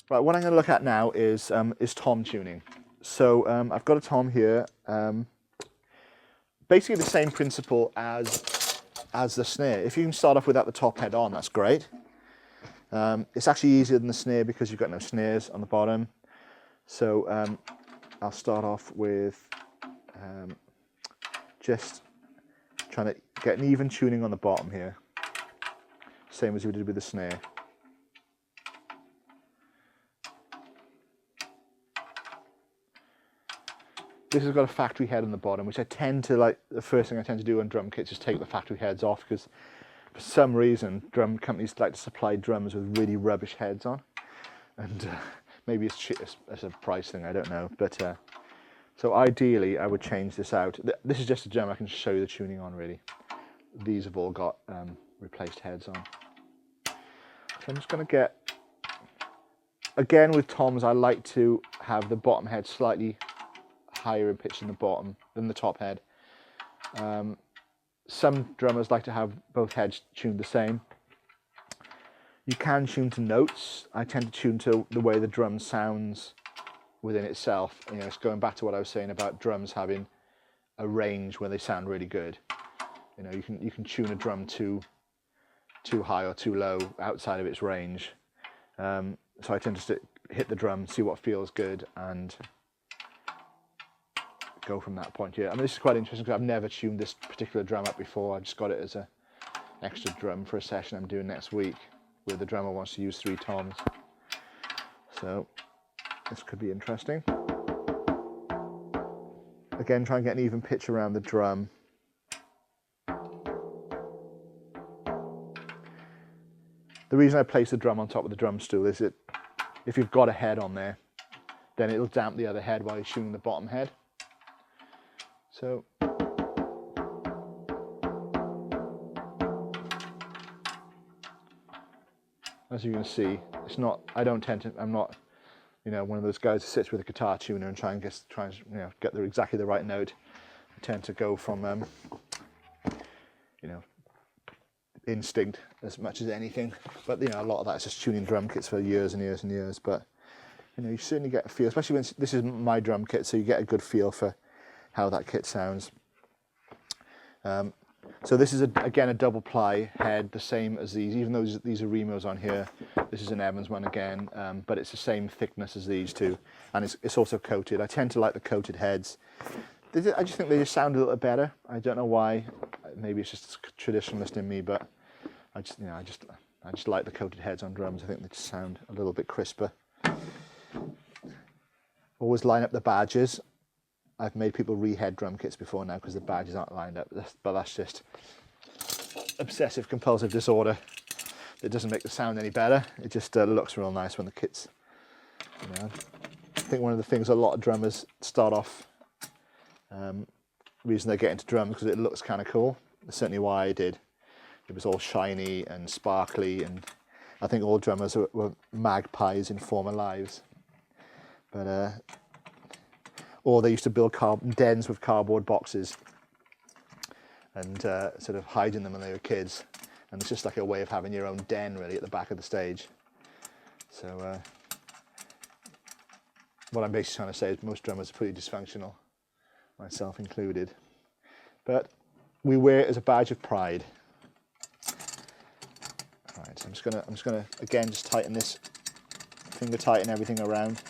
Right, what I'm going to look at now is tom tuning. So I've got a tom here, basically the same principle as the snare. If you can start off without the top head on, that's great. It's actually easier than the snare because you've got no snares on the bottom. So I'll start off with just trying to get an even tuning on the bottom here, same as we did with the snare. This has got a factory head on the bottom, which I tend to like. The first thing I tend to do on drum kits is take the factory heads off, because for some reason drum companies like to supply drums with really rubbish heads on, and maybe it's a price thing, I don't know. But so ideally I would change this out. This is just a drum I can show you the tuning on really. These have all got replaced heads on. So I'm just going to get, again with toms, I like to have the bottom head slightly higher in pitch than the top head. Some drummers like to have both heads tuned the same. You can tune to notes. I tend to tune to the way the drum sounds within itself. You know, it's going back to what I was saying about drums having a range where they sound really good. You know, you can tune a drum too high or too low outside of its range. So I tend to hit the drum, see what feels good, and go from that point here. I mean, this is quite interesting because I've never tuned this particular drum up before. I just got it as an extra drum for a session I'm doing next week, where the drummer wants to use 3 toms. So this could be interesting. Again, try and get an even pitch around the drum. The reason I place the drum on top of the drum stool is that if you've got a head on there, then it'll damp the other head while you're tuning the bottom head. So as you can see, it's not. I'm not, you know, one of those guys who sits with a guitar tuner and try and get exactly the right note. I tend to go from you know, instinct as much as anything. But you know, a lot of that is just tuning drum kits for years and years and years. But you know, you certainly get a feel, especially when this is my drum kit, so you get a good feel for how that kit sounds. So this is again a double ply head, the same as these. Even though these are Remos on here, this is an Evans one again, but it's the same thickness as these two, and it's also coated. I tend to like the coated heads. I just think they just sound a little better. I don't know why. Maybe it's just traditionalist in me, but I just like the coated heads on drums. I think they just sound a little bit crisper. Always line up the badges. I've made people re-head drum kits before now because the badges aren't lined up, but that's just obsessive compulsive disorder. It doesn't make the sound any better. It just looks real nice when the kit's, you know. I think one of the things a lot of drummers start off, reason they get into drums because it looks kind of cool. That's certainly why I did. It was all shiny and sparkly, and I think all drummers were magpies in former lives. But or they used to build dens with cardboard boxes and sort of hide in them when they were kids. And it's just like a way of having your own den really at the back of the stage. So what I'm basically trying to say is most drummers are pretty dysfunctional, myself included. But we wear it as a badge of pride. All right, so I'm just gonna again just tighten this, finger tighten everything around.